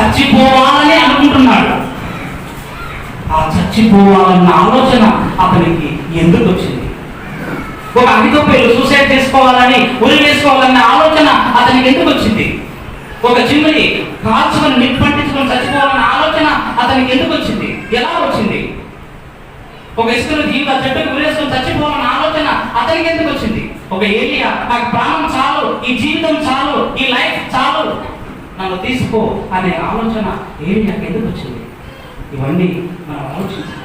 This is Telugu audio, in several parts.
చచ్చిపోవాలని అనుకుంటున్నాడు. ఆ చచ్చిపోవాలన్న ఆలోచన అతనికి ఎందుకు వచ్చింది? ఒక అహితోపేలు సూసైడ్ చేసుకోవాలని, ఉరి వేసుకోవాలన్న ఆలోచన అతనికి ఎందుకు వచ్చింది? ఒక చిమ్మిని కాల్చుకొని నిప్పంటించుకొని చచ్చిపోవాలన్న ఆలోచన అతనికి ఎందుకు వచ్చింది? ఎలా వచ్చింది? ఒక ఇసుకను జీవిత చెట్టుకు ఉరేసుకొని చచ్చిపోవాలన్న ఆలోచన అతనికి ఎందుకు వచ్చింది? ఒక ఏలియా, నాకు ప్రాణం చాలు, ఈ జీవితం చాలు, ఈ లైఫ్ చాలు, నన్ను తీసుకో అనే ఆలోచన ఏలియాకి ఎందుకు వచ్చింది? ఇవన్నీ మనం ఆలోచించాలి.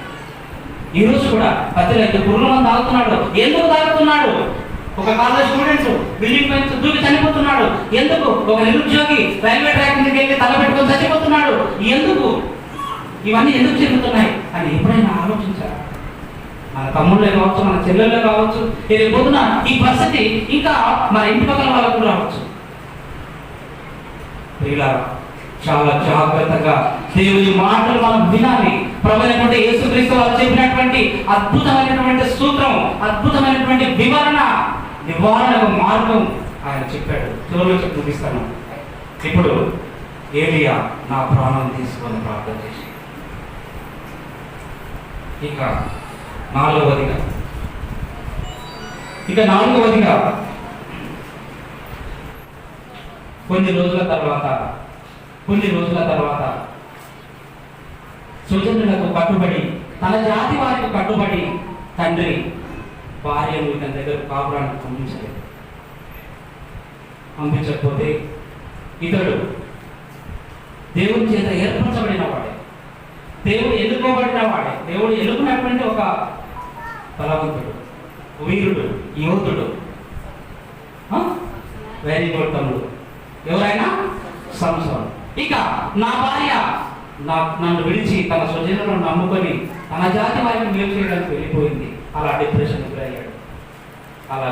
ఈరోజు కూడా పత్రిక పురుగులను తాగుతున్నాడు. ఎందుకు తాగుతున్నాడు? ఒక కాలేజ్ స్టూడెంట్స్ బిల్డింగ్ పైన దూకి చనిపోతున్నాడు. ఎందుకు? ఒక నిరుద్యోగి రైల్వే ట్రాక్ మీదకి వెళ్ళి తల పెట్టుకొని చచ్చిపోతున్నాడు. ఎందుకు? ఇవన్నీ ఎందుకు జరుగుతున్నాయి అని ఎప్పుడైనా ఆలోచించారు? మన తమ్ముళ్ళే కావచ్చు, మన చెల్లెళ్ళే కావచ్చు, రేపొద్దున ఈ పరిస్థితి ఇంకా మన ఇంటి పక్కన వాళ్ళకు రావచ్చు. చాలా జాగ్రత్తగా దేవుని మాటలు మనం వినాలి. ప్రభువైనటువంటి యేసుక్రీస్తు వారు చెప్పినటువంటి అద్భుతమైనటువంటి సూత్రం, అద్భుతమైనటువంటి నివారణ మార్గం ఆయన చెప్పాడు. చివరిలో చెప్పి చూపిస్తాను. ఇప్పుడు ఏలియా నా ప్రాణం తీసుకొని ప్రార్థన చేసి, ఇక నాలుగవదిగా కొన్ని రోజుల తర్వాత సుజనులకు కట్టుబడి, తన జాతి వారికి కట్టుబడి తండ్రి భార్యను ఇతని దగ్గర కాపురానికి పంపించకపోతే ఇతడు దేవుని చేత ఏర్పరచబడిన వాడే, దేవుడు ఎన్నుకోబడిన వాడే, దేవుడు ఎన్నుకున్నటువంటి ఒక బలవంతుడు, వీరుడు, యోధుడు. వెరీ గుడ్ తమ్ముడు. ఎవరైనా సంసోను. ఇక నా భార్య నన్ను విడిచి తన స్వజనులను నమ్ముకొని తన జాతి వారిని మేలు చేయడానికి వెళ్ళిపోయింది. అలా డిప్రెషన్ గురయ్యాడు. అలా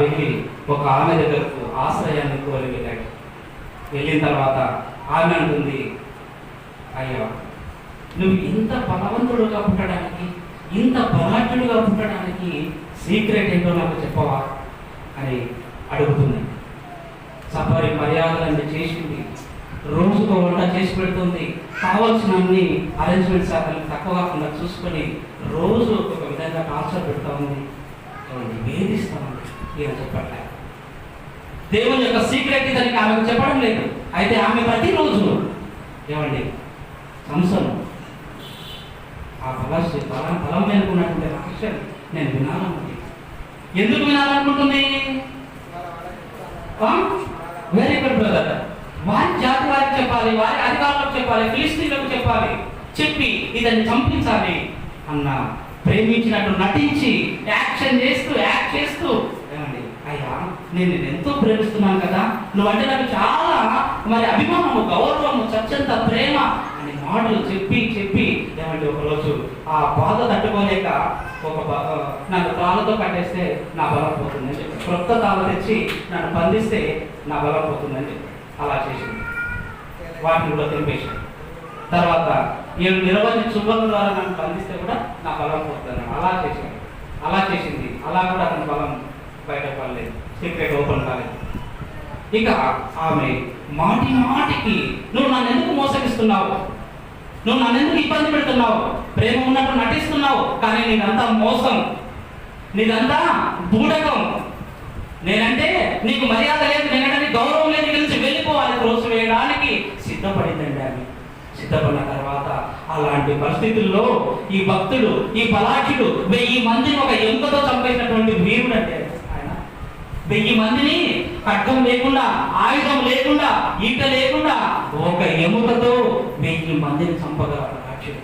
వెళ్ళి ఒక ఆమె దగ్గరకు ఆశ్రయాన్ని కోరి వెళ్ళాడు. వెళ్ళిన తర్వాత ఆమె అంటుంది, అయ్యా నువ్వు ఇంత బలవంతుడుగా పుట్టడానికి, ఇంత బలాఢ్యుడుగా పుట్టడానికి సీక్రెట్ ఏంటో నాకు చెప్పవా అని అడుగుతుంది. సఫారీ మర్యాదలన్నీ చేసింది, రోజుకో వంట చేసి పెడుతుంది, కావాల్సిన అన్ని అరేంజ్మెంట్స్ తక్కువ కాకుండా చూసుకొని రోజు ఒక విధంగా టార్చర్ పెడతా ఉంది, వేధిస్తా ఉంది. ఈయన చెప్పట్లే. దేవుని యొక్క సీక్రెట్ దానికి ఆమెకు చెప్పడం లేదు. అయితే ఆమె ప్రతిరోజు ఏమండి సంసోను ఆ బలం మేలుకున్నటువంటి రహస్యం నేను వినాలనుకుంది. ఎందుకు వినాలనుకుంటుంది? Very good brother. వారి జాతి వారికి చెప్పాలి, వారి అధికారులకు చెప్పాలి, ఫిలిస్తీన్లకు చెప్పాలి, చెప్పి ఇతన్ని చంపించాలి అన్న ప్రేమించినట్టు నటించి యాక్ట్ చేస్తూ ఏమండి అయ్యా నేను ఎంతో ప్రేమిస్తున్నాను కదా, నువ్వంటే నాకు చాలా అభిమానము, గౌరవము, చచ్చంత ప్రేమ అని మాటలు చెప్పి ఏమంటే ఒకరోజు ఆ బాధ తట్టుకోలేక నన్ను తాళ్ళతో కట్టేస్తే నా బలం పోతుందని చెప్పి, కొత్త తాళ తెచ్చి నన్ను బంధిస్తే నా బలం పోతుందని చెప్పి అలా చేసింది. వాటిని కూడా తెంపేసింది. తర్వాత 7 నిరవధి చువ్వల ద్వారా నన్ను బంధిస్తే కూడా నా బలం పోతుంది అలా చేసింది. అలా కూడా అతని బలం బయటపడలేదు, సీక్రెట్ ఓపెన్ కాలేదు. ఇక ఆమె మాటికి నువ్వు నన్ను ఎందుకు మోసగిస్తున్నావు, నువ్వు నన్ను ఎందుకు ఇబ్బంది పెడుతున్నావు, ప్రేమ ఉన్నట్టు నటిస్తున్నావు, కానీ నీదంతా మోసం, నీదంతా బూడకం, నేనంటే నీకు మర్యాద లేదు, నేనంటే గౌరవం లేదు, ఇక్కడి నుంచి వెళ్ళిపోవాలి, త్రోసి వేయడానికి సిద్ధపడిందండి. ఆమె సిద్ధపడిన తర్వాత అలాంటి పరిస్థితుల్లో ఈ భక్తుడు, ఈ బలాఢ్యుడు 1000 మందిని ఒక ఎముకతో చంపేసినటువంటి వీరుడు అంటే ఆయన. 1000 మందిని ఖడ్గం లేకుండా, ఆయుధం లేకుండా, ఈట లేకుండా ఒక ఎముకతో 1000 మందిని చంపగల బలాఢ్యుడు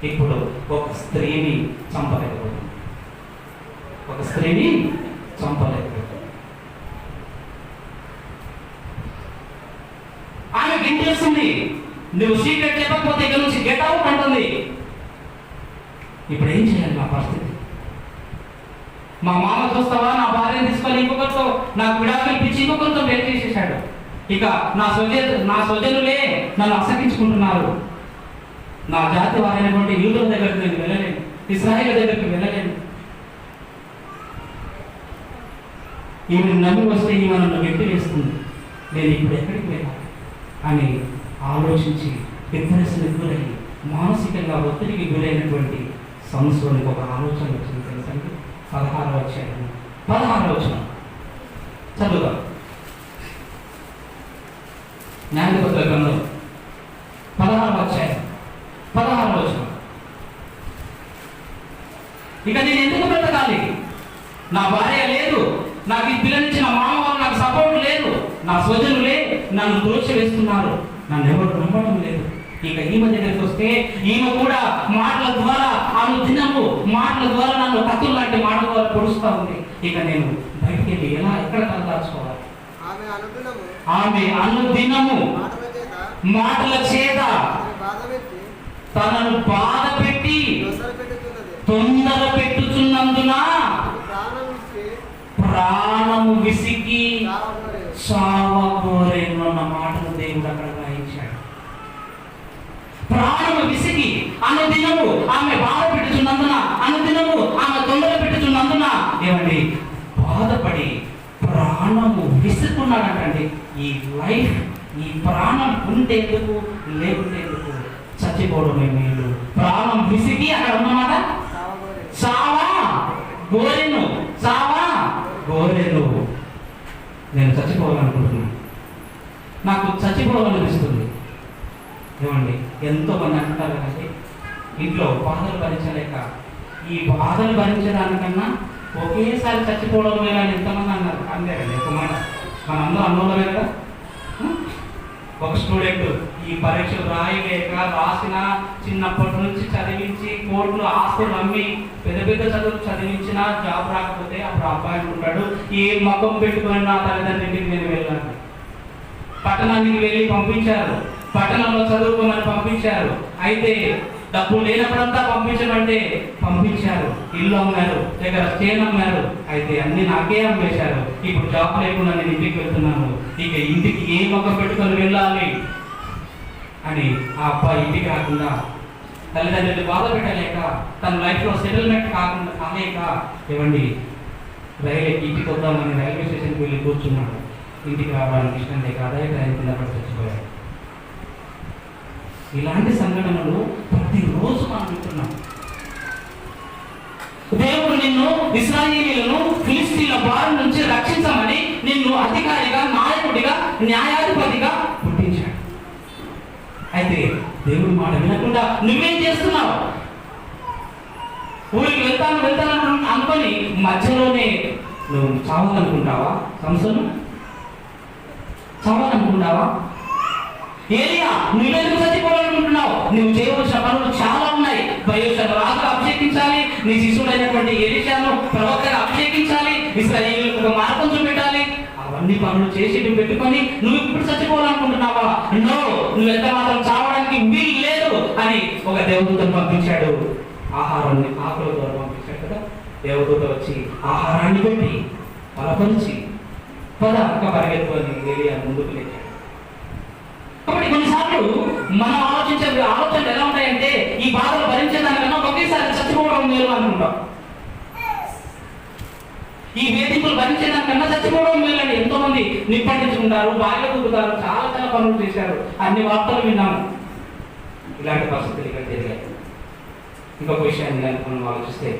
ఇప్పుడు ఒక స్త్రీని చంపలేకపోతుంది. ఆమె వింటేస్తుంది, నువ్వు సీక్రెట్ చెప్పకపోతే ఇక్కడ నుంచి గెట్ అవుట్ అంటుంది. ఇప్పుడు ఏం చేయాలి నా పరిస్థితి? మా మామ చూస్తావా, నా భార్యను తీసుకొని ఇంకొకరితో నాకు విడాకులు ఇప్పించి ఇంకొకరితో పెళ్లి చేసేసాడు. ఇక నా స్వజనులే నన్ను అసహించుకుంటున్నారు. నా జాతి వారైనటువంటి యూదుల దగ్గరికి నేను వెళ్ళలేను, ఇశ్రాయేలు దగ్గరికి వెళ్ళలేను. ఈమెను నమ్మి వస్తే ఈమె నన్ను వ్యక్తి వేస్తుంది, నేను ఇప్పుడు ఎక్కడికి వెళ్ళాలి అని ఆలోచించి డిప్రెషన్కి గురయ్యి మానసికంగా ఒత్తిడికి గురైనటువంటి సంవత్సరానికి ఒక ఆలోచన వచ్చింది తెలుసండి. 16వ అధ్యాయం 16వ వచనం చదువుదాం. న్యాయాధిపతుల గ్రంథం 16వ అధ్యాయం 16వ వచనం. ఇక నేను ఎందుకు బ్రతకాలి? నా భార్య లేదు, నాకు ఈ పిల్లనిచ్చిన మామ వాళ్ళు నాకు సపోర్ట్ లేదు, నా స్వజనులే నన్ను దోషివేస్తున్నారు, నన్ను ఎవరు నమ్మడం లేదు. ఇక ఈమె దగ్గరికి వస్తే ఈమె కూడా మాటల ద్వారా అనుదినము మాటల ద్వారా నన్ను కత్తులు లాంటి మాటల ద్వారా పొడుస్తూ ఉంది. ఇక నేను బయటికి వెళ్ళి ఎక్కడ తలదాచుకోవాలి? ఆమె అనుదినము మాటల చేత తనను బాధ పెట్టి తొందర పెట్టుచున్నందున ప్రాణము విసిగి చావగోరేను అన్న మాటను దేవుడు అక్కడ రాయించాడు. ప్రాణము విసిగి అనుదినము ఆమె బాధ పెట్టుచున్నందున, అనుదినము ఆమె తొందర పెట్టుచున్నందున ఏమండి బాధపడి ప్రాణము విసుకున్నాడంటండి. ఈ లైఫ్, ఈ ప్రాణం ఉండేందుకు లేకుండేందుకు చచ్చిపోవడమే మేలు. ప్రాణం విసిగి అక్కడ ఉన్నమాట చావా గోరెను, చావా గోరెను. నేను చచ్చిపోవాలనుకుంటున్నాను, నాకు చచ్చిపోవాలనిపిస్తుంది. ఏమండి ఎంతో మంది అంటారు కదండి, ఇంట్లో బాధలు భరించలేక ఈ బాధలు భరించడానికన్నా ఒకేసారి చచ్చిపోవడం వేలని ఎంతమంది అన్నారు. అంతే కదా ఒక మాట మనందరూ అన్నోళ్ళమే కదా. ఒక స్టూడెంట్ ఈ పరీక్షలు రాయలేక రాసిన, చిన్నప్పటి నుంచి చదివించి కోర్టులో ఆస్తులు అమ్మి పెద్ద పెద్ద చదువులు చదివించిన జాబ్ రాకపోతే అప్పుడు అబ్బాయి అనుకుంటాడు, ఏ మకం పెట్టుకొని నా తల్లిదండ్రులకి నేను వెళ్ళాను. పట్టణానికి వెళ్ళి పంపించారు, పట్టణంలో చదువుకోమని పంపించారు. అయితే డబ్బు లేనప్పుడంతా పంపించమంటే పంపించారు. ఇల్లు అమ్మారు, దగ్గర చేను అమ్మారు. అయితే అన్ని నాకే అమ్మేశారు. ఇప్పుడు జాబ్ లేకుండా నేను ఇంటికి వెళ్తున్నాను. ఇక ఇంటికి ఏ మొక్క పెట్టుకొని వెళ్ళాలి అని ఆ అబ్బాయి ఇంటికి రాకుండా తల్లిదండ్రులు బాధ పెట్టలేక తన లైఫ్లో సెటిల్మెంట్ కాలేక ఏమండి ఇంటికి వద్దామని రైల్వే స్టేషన్కి వెళ్ళి కూర్చున్నాడు. ఇంటికి రావడానికి ఇష్టం లేక అదే ట్రైన్ కింద పడి చచ్చిపోయాడు. ఇలాంటి సంఘటనలు ప్రతిరోజు మనం వింటున్నాం. దేవుడు నిన్ను ఇశ్రాయేలీయులను ఫిలిష్తీయుల బారి నుంచి రక్షించమని నిన్ను అధికారిగా, నాయకుడిగా, న్యాయాధిపతిగా పుట్టించాడు. అయితే దేవుడి మాట వినకుండా నువ్వేం చేస్తున్నావు? ఊరికి వెళ్తాను అనుకొని మధ్యలోనే నువ్వు చావాలనుకుంటావా? సంసోను చావాలనుకుంటావా? ఏలియా నువ్వెందుకు చచ్చిపోవాలనుకుంటున్నావు? నువ్వు చేయవలసిన పనులు చాలా ఉన్నాయి. బయోషను రాజుగా అభిషేకించాలి, నీ శిశుడైనటువంటి ఎలీషాను ప్రవక్తగా అభిషేకించాలి, ఇశ్రాయేలుకు ఒక మార్గం చూపెట్టాలి. అవన్నీ పనులు చేసి నువ్వు పెట్టుకొని నువ్వు ఇప్పుడు చచ్చిపోవాలనుకుంటున్నావా? నో, నువ్వు ఎంత మాత్రం చావడానికి వీలు లేదు అని ఒక దేవదూతను పంపించాడు. ఆహారాన్ని ఆకుల ద్వారా పంపించాడు కదా. దేవదూత వచ్చి ఆహారాన్ని పెట్టి బలపరిచి పద పరిగెత్తుకొని ఏలియా ముందుకు లేచాడు. కాబట్టి కొన్నిసార్లు మనం ఆలోచనలు ఎలా ఉంటాయంటే ఈ బాధలు భరించేదానికన్నా ఒకేసారి చచ్చిపోవడం మేలు అనుకుంటాం. ఈ వేధింపులు భరించేదానికన్నా చచ్చిపోవడం మేలు అని ఎంతో మంది నిప్పండించుకుంటారు, బాగా దూకుతారు, చాలా చాలా పనులు చేశారు. అన్ని వార్తలు విన్నాము. ఇలాంటి పరిస్థితులు ఇక్కడ జరిగాయి. ఇంకొక విషయాన్ని మనం ఆలోచిస్తే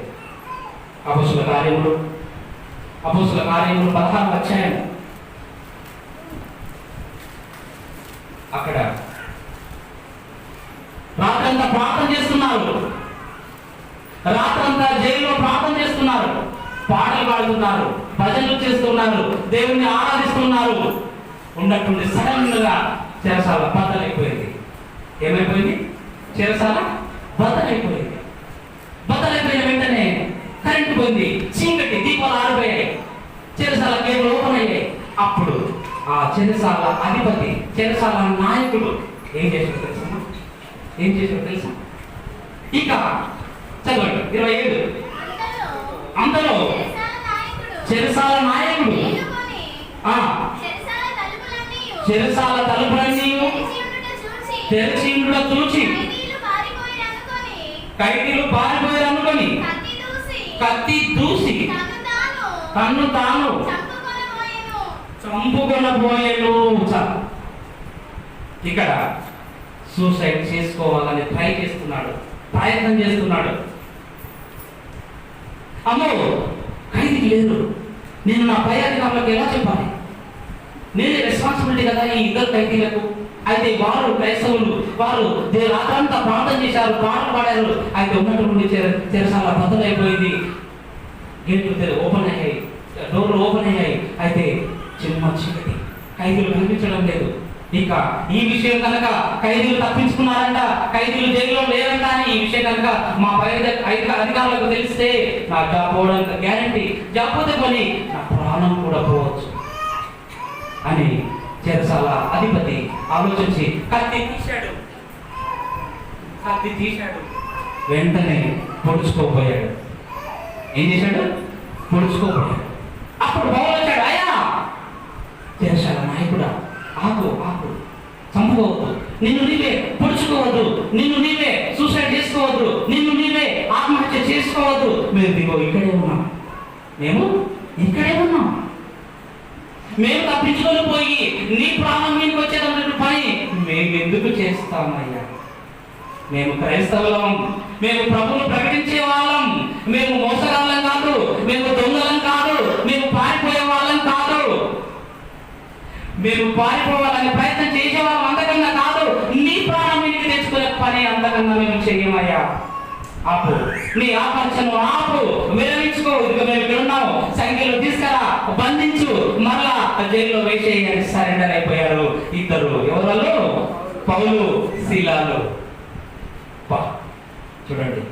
అపోస్తుల కార్యములు 16వ అధ్యాయం అక్కడ రాత్రంతా ప్రార్థన చేస్తున్నారు. రాత్రంతా జైల్లో ప్రార్థన చేస్తున్నారు, పాటలు పాడుతున్నారు, భజనలు చేస్తున్నారు, దేవుణ్ణి ఆరాధిస్తున్నారు. ఉన్నట్టుండి సడన్ గా చెరసాల బద్దలైపోయింది. ఏమైపోయింది? చెరసాల బద్దలైపోయింది. బద్దలైపోయిన వెంటనే కరెంటు పోయింది, చీకటి, దీపాలు ఆరిపోయాయి, చెరసాల గేట్లు ఓపెన్ అయ్యాయి. అప్పుడు ఆ చెరసాల అధిపతి, చెరసాల నాయకుడు ఏం చేశాడు తెలుసా? ఇక చదవండి 27. అంతలో చెరసాల నాయకుడు చెరసాల తలుపులన్నీ తెరిచి చూచి ఖైదీలు పారిపోయారు అనుకొని కత్తి దూసి తన్ను తాను చంపుకొనబోయేను. ఇక్కడ సూసైడ్ చేసుకోవాలని ట్రై చేస్తున్నాడు, ప్రయత్నం చేస్తున్నాడు. అమ్మో ఖైదీకి లేదు, నేను నా పై అధికారులకు ఎలా చెప్పాలి? నేనే రెస్పాన్సిబిలిటీ కదా ఈ ఇద్దరు ఖైదీలకు. అయితే వారు క్రైస్తవులు, వారు రాత్రంతా ప్రార్థన చేశారు, పాటలు పాడారు. అయితే ఉన్నటువంటి చెరసాల బద్దలైపోయింది, గేట్లు ఓపెన్ అయ్యాయి, డోర్లు ఓపెన్ అయ్యాయి. అయితే చిమ్మ చీకటి, ఖైదీలు కనిపించడం లేదు. ఇక ఈ విషయం కనుక ఖైదీలు తప్పించుకున్నారంట, ఖైదీలు జైల్లో లేరంట అని ఈ విషయం కనుక మా పై అధికారులకు తెలిస్తే నా జాబ్ పోవడానికి గ్యారంటీ, జాబ్ పోతే పోనీ నా ప్రాణం కూడా పోవచ్చు అని చెరసాల అధిపతి ఆలోచించి కత్తి తీశాడు. వెంటనే పొడుచుకోపోయాడు. ఏం చేశాడు? పొడుచుకోపోయాడు. అప్పుడు పౌలు వచ్చాడు, అయ్యా చెరసాల నాయకుడా, ఆకు చంపుకోవద్దు, నిన్ను నీవే పొడుచుకోవద్దు, నిన్ను నీవే సూసైడ్ చేసుకోవద్దు, నిన్ను నీవే ఆత్మహత్య చేసుకోవద్దు. మేము ఇక్కడే ఉన్నాం, మేము తప్పించుకొని పోయి నీ ప్రాణం మీదకి వచ్చేటటువంటి పని మేము ఎందుకు చేస్తామయ్యా? మేము క్రైస్తవులం, మేము ప్రభువును ప్రకటించే వాళ్ళం, మేము మోసగాళ్ళం కాదు, మేము దొంగలం కాదు, మేము పారిపోయే వాళ్ళం కాదు, మేము పారిపోవాలని ప్రయత్నం చేసేవాళ్ళం అంతకన్నా కాదు. నీ ప్రాణం మీదకి తెచ్చుకునే పని అంతకన్నా మేము చెయ్యమయ్యా. ఆపు, నీ ఆపర్చను ఆపు, విరమించుకో. ఇదిగో మేము ఇక్కడ ఉన్నాము, సంఖ్యలో తీసుకురా, బంధించు, మరలా జైల్లో వేసేయని సరెండర్ అయిపోయారు ఇద్దరు. ఎవరు? పౌలు, శీలాలు. చూడండి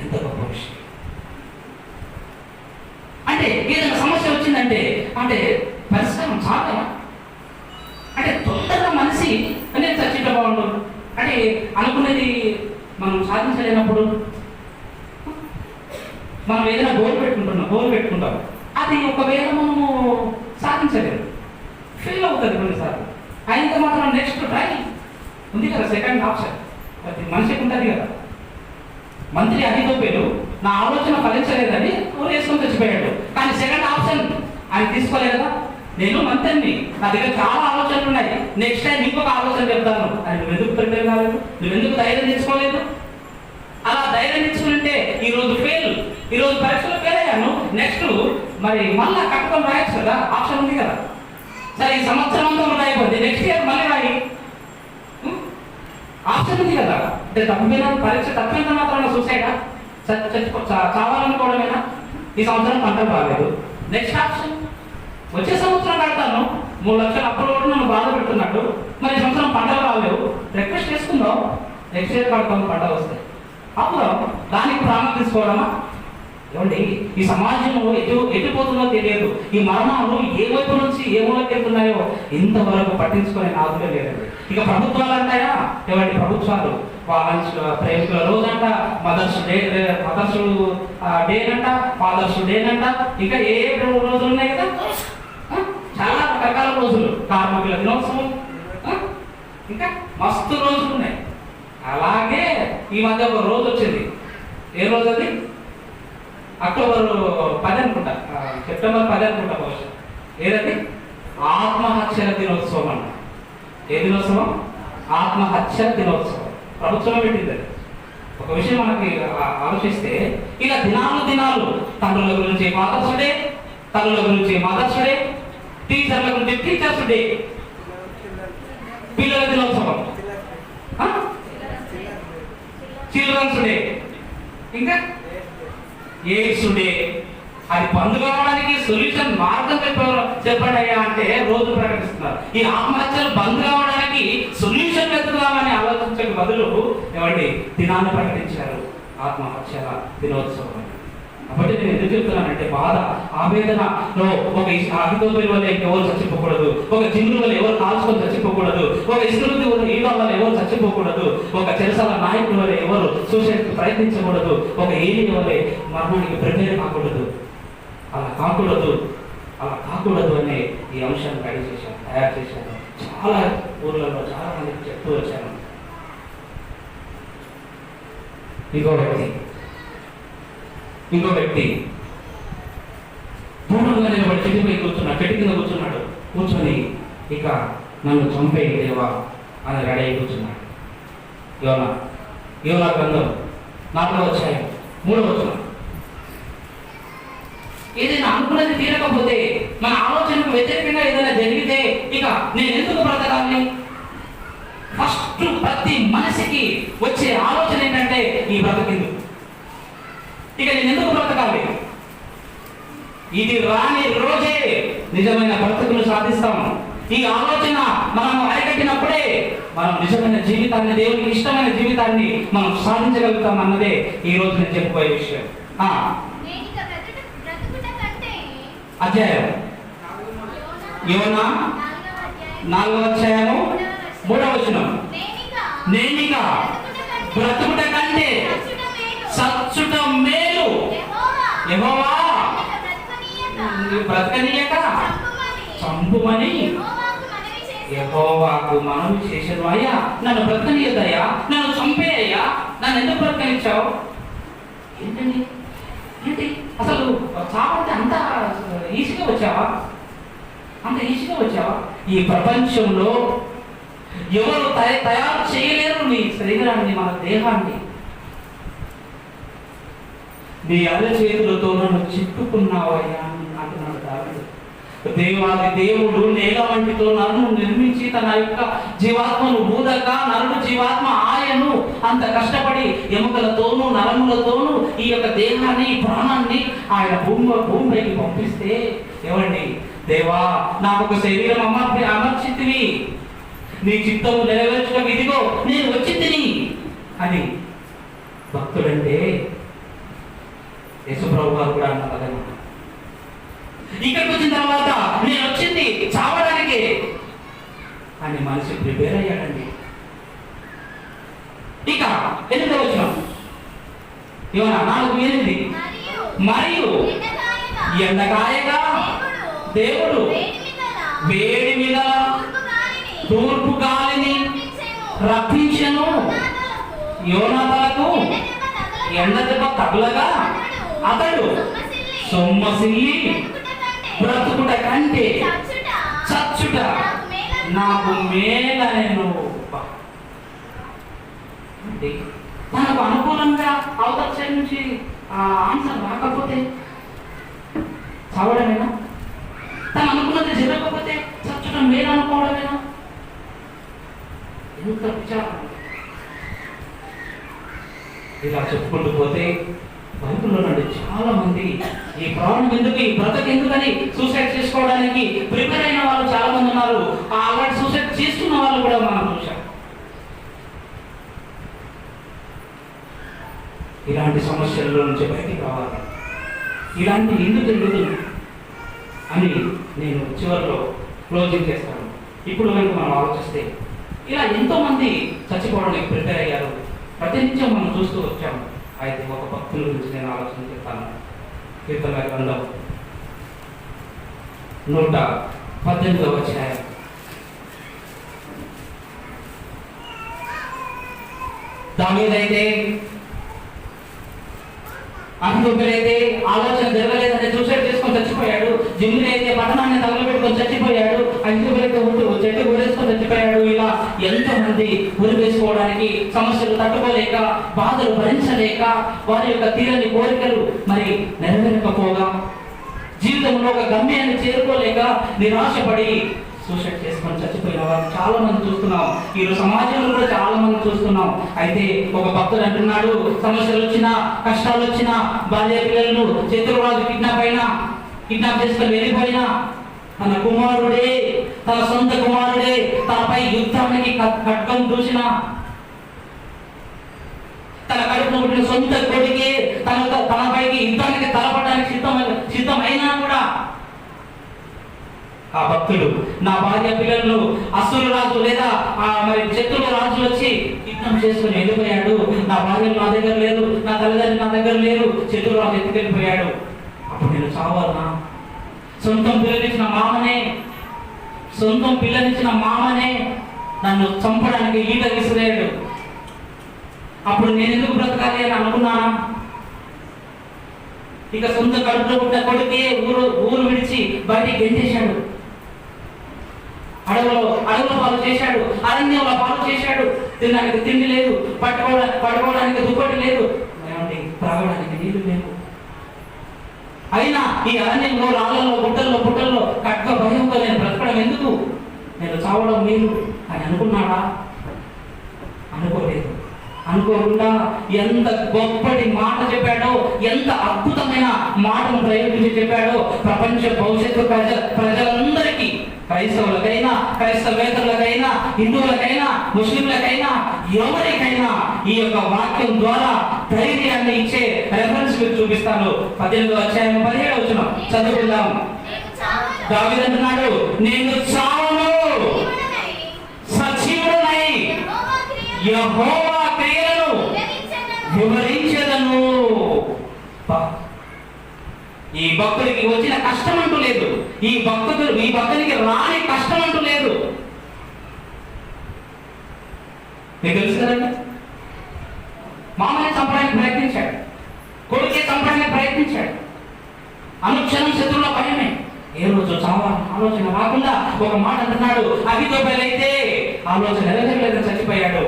ఎంత గొప్ప విషయం. అంటే ఏదైనా సమస్య వచ్చిందంటే అంటే పరిష్కారం చాలా అంటే తొందరగా మనిషి అంటే చచ్చింట బాగుండు అంటే అనుకునేది మనం సాధించలేనప్పుడు మనం ఏదైనా గోల్ పెట్టుకుంటాం, అది ఒకవేళ మనము సాధించలేదు, ఫెయిల్ అవుతుంది కొన్నిసార్లు. అయినంత మాత్రం నెక్స్ట్ ట్రై ఉంది కదా, సెకండ్ ఆప్షన్ అది మనిషికి ఉంటుంది కదా. మంత్రి అధిగోపేలు నా ఆలోచన ఫలించలేదని ఊరు వేసుకొని తెచ్చిపోయాడు, కానీ సెకండ్ ఆప్షన్ ఆయన తీసుకోలేదు కదా. నేను మంత్రిని, నా దగ్గర చాలా ఆలోచనలు ఉన్నాయి, నెక్స్ట్ టైం ఇంకొక ఆలోచన చెప్తాను అని నువ్వెందుకు ప్రిపేర్ కాలేదు? నువ్వెందుకు ధైర్యం తెచ్చుకోలేదు? అలా ధైర్యం తెచ్చుకుంటే ఈరోజు పరీక్షలో ఫెయిల్ అయ్యాను, నెక్స్ట్ మరి మళ్ళా కట్టుకొని రాయొచ్చు కదా, ఆప్షన్ ఉంది కదా. సరే ఈ సంవత్సరం అంతా రాయిపోద్ది, నెక్స్ట్ ఇయర్ మళ్ళీ రాయి, ఆప్షన్ ఉంది కదా. అంటే పరీక్ష తప్పినంత మాత్రం సూసైడా, చావాలనుకోవడమేనా? ఈ సంవత్సరం పంటలు రాలేదు, నెక్స్ట్ ఆప్షన్ వచ్చే సంవత్సరం కడతాను, 3 లక్షలు అప్పుడు కూడా నన్ను బాధ పెడుతున్నట్టు, మరి ఈ సంవత్సరం పంటలు రాలేవు, రిక్వెస్ట్ చేసుకుందాం, నెక్స్ట్ ఇయర్ కడతాం పంటలు వస్తాయి. అప్పుడు దానికి ప్రాణం తీసుకోవడమా? ఏమండి ఈ సమాజంలో ఎటుపోతుందో తెలియదు, ఈ మరణాలు ఏ వైపు నుంచి ఏ మూలకి వెళ్తున్నాయో ఇంతవరకు పట్టించుకునే నాదులే లేదండి. ఇక ప్రభుత్వాలు అంటాయా, ఏమండి ప్రభుత్వాలు ప్రేమికుల రోజంట, మదర్స్ డే అంట, ఫాదర్స్ డే అంట, ఇంకా ఏ రోజులు ఉన్నాయి కదా, చాలా రకరకాల రోజులు, కార్మికుల దినోత్సవం, ఇంకా మస్తు రోజులు ఉన్నాయి. అలాగే ఈ మధ్య ఒక రోజు వచ్చింది, ఏ రోజు అది? అక్టోబర్ 10 అనుకుంటా, సెప్టెంబర్ 10 అనుకుంటా బహుశా. ఏదండి? ఆత్మహత్యల దినోత్సవం అంట. ఏ దినోత్సవం? ఆత్మహత్యల దినోత్సవం. ప్రభుత్వం పెట్టింది. ఒక విషయం మనకి ఆలోచిస్తే ఇలా దినాలు తండ్రుల గురించి ఫాదర్స్ డే, తల్లుల గురించి మదర్స్ డే, టీచర్ల గురించి టీచర్స్ డే, పిల్లల దినోత్సవం, చిల్డ్రన్స్ డే, ఇంకా ఎయిడ్స్ డే. అది బంద్ కావడానికి సొల్యూషన్ మార్గం చెప్పండి అయ్యా అంటే రోజు ప్రకటిస్తున్నారు. ఈ ఆత్మహత్యలు బంద్ కావడానికి సొల్యూషన్ వెతుకుదామని ఆలోచించక బదులు ఏమండి దినాన్ని ప్రకటించారు, ఆత్మహత్యల దినోత్సవం. కాబట్టి నేను ఎందుకు చెప్తున్నానంటే బాధ, ఆవేదనలో ఒక అహితోపేలు వల్ల ఎవరు చచ్చిపోకూడదు, ఒక జిన్నుల వల్ల ఎవరు కాల్చుకొని చచ్చిపోకూడదు, ఒక ఇస్కృతి వల్ల ఈగ వల్ల ఎవరు చచ్చిపోకూడదు, ఒక చెరసాల నాయకుల వల్ల ఎవరు సూసైడ్కి ప్రయత్నించకూడదు, ఒక ఏలియ వల్ల మరణానికి ప్రిపేర్ కాకూడదు. అలా కాకూడదు అనే ఈ అంశాన్ని తయారు చేశాను. చాలా ఊర్లలో చాలా మందికి చెప్తూ వచ్చాను. ఇంకో వ్యక్తి దూరంగా నిలబడి చెట్టు కింద కూర్చున్నాడు. కూర్చొని ఇక నన్ను చంపేయి దేవా అని రెడీ అయి కూర్చున్నాడు. యోనా గ్రంథం 4వ అధ్యాయం 3వ వచనం. ఏదైనా అనుకున్నది తీరకపోతే, మన ఆలోచనకు వ్యతిరేకంగా ఏదైనా జరిగితే ఇక నేను ఎందుకు బ్రతకాలి? ఫస్ట్ ప్రతి మనిషికి వచ్చే ఆలోచన ఏంటంటే ఈ బ్రతకెందుకు, ఇక నేను ఎందుకు బ్రతకాలి? ఇది రాని రోజే నిజమైన బ్రతుకును సాధిస్తాము. ఈ ఆలోచన మనం అరికట్టినప్పుడే మనం నిజమైన జీవితాన్ని, దేవునికి ఇష్టమైన జీవితాన్ని మనం సాధించగలుగుతాం అన్నదే ఈ రోజు నేను చెప్పబోయే విషయం. అధ్యాయం యోనా 4వ అధ్యాయము 3వ వచనం. నేనిక బ్రతుకుట కంటే చచ్చుట మేలు, యెహోవా బ్రతకనీయక చంపుమని యెహోవాకు మనవి చేశాను. అయ్యా నన్ను బ్రతకనీయదయ్యా, నన్ను చంపేయ్యా, నన్ను ఎందుకు బ్రతకనిచ్చావు? ఏంటండి, ఏంటి అసలు చావంటే అంత ఈజీగా వచ్చావా? అంత ఈజీగా వచ్చావా? ఈ ప్రపంచంలో ఎవరు తయారు చేయలేరు నీ శరీరాన్ని, మన దేహాన్ని. నీ అరచేతులతో నన్ను చిక్కుకున్నావయ్యా అంటున్నాడు దావీదు. దేవాది దేవుడు నేల వంటితో నన్ను నిర్మించి తన యొక్క జీవాత్మను ఊదక, నరుడు జీవాత్మ ఆయను అంత కష్టపడి ఎముకలతోనూ నరములతోనూ ఈ యొక్క దేహాన్ని, ప్రాణాన్ని ఆయన భూమిపైకి పంపిస్తే, ఏమండి దేవా నాకు ఒక శరీరం అమర్చితివి, నీ చిత్తము నెరవేర్చడం ఇదిగో నేను వచ్చి తిని అని భక్తుడంటే యేసుప్రభు గారు కూడా అన్న కదా. ఇక్కడికి వచ్చిన తర్వాత నేను వచ్చింది చావడానికి అని మనిషి ప్రిపేర్ అయ్యాడండి. ఇక 8వ వచనం యోనా 4:8. మరియు ఎండకాయగా దేవుడు వేడి మీద తూర్పు గాలిని రప్పించెను, యోనా తలకు ఎండ దెబ్బ తగులగా అతడు సొమ్మసిల్లి బ్రతుకుట కంటే చచ్చుట నాకు మేలనెను. తనకు అనుకూలంగా అవతల సైడ్ నుంచి ఆన్సర్ రాకపోతే చావడమేనా? తను అనుకున్నది జరగకపోతే చచ్చుట మేలు అనుకోవడమేనా? ఎంత విచారం! ఇలా చెప్పుకుంటూ పోతే బైబిల్లో నుండి చాలా మంది ఈ ప్రాణం ఎందుకు, ఈ బ్రతకు ఎందుకని సూసైడ్ చేసుకోవడానికి ప్రిపేర్ అయిన వాళ్ళు చాలా మంది ఉన్నారు. అలాంటి సూసైడ్ చేసుకున్న వాళ్ళు కూడా మనం చూసాం. ఇలాంటి సమస్యల్లో నుంచి బయటికి రావాలి, ఇలాంటి ఎందుకు అని నేను చివరిలో క్లోజింగ్ చేస్తాను. ఇప్పుడు కనుక మనం ఆలోచిస్తే ఇలా ఎంతో మంది చచ్చిపోవడానికి ప్రిపేర్ అయ్యారు, ప్రతినిత్యం మనం చూస్తూ వచ్చాము. అయితే ఒక భక్తుల గురించి నేను ఆలోచన చేస్తాను. కీర్తనల గ్రంథం 118వ అధ్యాయం. దావీదైతే అహితోఫెలైతే ఆలోచన జరగలేదని సూసైడ్ చేసుకొని చచ్చిపోయాడు. జిమ్ములు అయితే పట్టణాన్ని తగలబెట్టుకొని చచ్చిపోయాడు. అహితోఫెలైతే చెట్టు ఊరేసుకొని చచ్చిపోయాడు. ఇలా ఎంతో మంది ఊరి వేసుకోవడానికి, సమస్యలు తట్టుకోలేక, బాధలు భరించలేక, వారి యొక్క తీరని కోరికలు మరి నెరవేరకపోగా, జీవితంలో ఒక గమ్యాన్ని చేరుకోలేక నిరాశపడి సూసైడ్ చేసుకొని చచ్చిపోయిన వారు చాలా మంది చూస్తున్నాం. ఈరోజు సమాజంలో కూడా చాలా మంది చూస్తున్నాం. అయితే ఒక భక్తుడు అంటున్నాడు, సమస్యలు వచ్చినా, కష్టాలు వచ్చినా, బాల్య పిల్లలను శత్రురాజు కిడ్నాప్ చేసుకొని వెళ్ళిపోయినా, తన కుమారుడే, తన సొంత కుమారుడే తనపై యుద్ధానికి ఖడ్గం దూసిన, తన కడుపును పుట్టిన సొంత కొడుకే తనపైకి యుద్ధానికి తలపడడానికి సిద్ధమైనా కూడా ఆ భక్తుడు, నా భార్య పిల్లలను అసురు రాజు లేదా మరి శత్రువుల రాజు వచ్చి యుద్ధం చేసుకుని వెళ్ళిపోయాడు, నా భార్యలు నా దగ్గర లేదు, నా తల్లిదండ్రులు నా దగ్గర లేరు, శత్రువు రాజు ఎత్తుకెళ్ళిపోయాడు, అప్పుడు నేను చావాలనా? సొంతం పిల్లనిచ్చిన మామనే నన్ను చంపడానికి ఈట విసిరాడు, అప్పుడు నేను ఎందుకు బ్రతకాలి అని అనుకున్నానా? ఇక సొంత కడుపులో పుట్టిన కొడుకే ఊరు విడిచి బయటికి గెంటేశాడు. అడవుల పాలు చేశాడు, అరణ్యంలో పాలు చేశాడు. తినడానికి తిండి లేదు, పట్టుకోవడానికి దుప్పటి లేదు, త్రాగడానికి నీళ్లు లేవు. అయినా ఈ అరణ్యంలో రాళ్ళల్లో పుట్టల్లో కట్క భయంతో నేను బ్రతకడం ఎందుకు, నేను చావడం మేలు అని అనుకున్నాడా? అనుకోలేదు. అనుకోకుండా ఎంత గొప్పటి మాట చెప్పాడో, ఎంత అద్భుతమైన మాటను ప్రయోగించి చెప్పాడో ప్రపంచ భవిష్యత్తు ప్రజలందరికీ, క్రైస్తవులకైనా, క్రైస్తవేతరులకైనా, హిందువులకైనా, ముస్లింలకైనా, ఎవరికైనా ఈ యొక్క వాక్యం ద్వారా ధైర్యాన్ని ఇచ్చే రెఫరెన్స్ మీకు చూపిస్తాను. 18వ అధ్యాయం 17వ వచనం చదువుకుందాం. దావీదు అంటున్నాడు, నేను చావను, సజీవుడనై యెహోవా క్రియలను వివరించెదను. ఈ భక్తుడికి వచ్చిన కష్టం అంటూ లేదు, ఈ భక్తునికి రాని కష్టం అంటూ లేదు. మీకు తెలుసు కదండి, మామయ్య చంపడానికి ప్రయత్నించాడు, కొడుకే చంపడానికి ప్రయత్నించాడు. అనుక్షణం శత్రువుల భయమే. ఏ రోజు చావాలని ఆలోచన రాకుండా ఒక మాట అంటున్నాడు. అభితోబేలు అయితే ఆలోచన నెరవేరలేదని చచ్చిపోయాడు.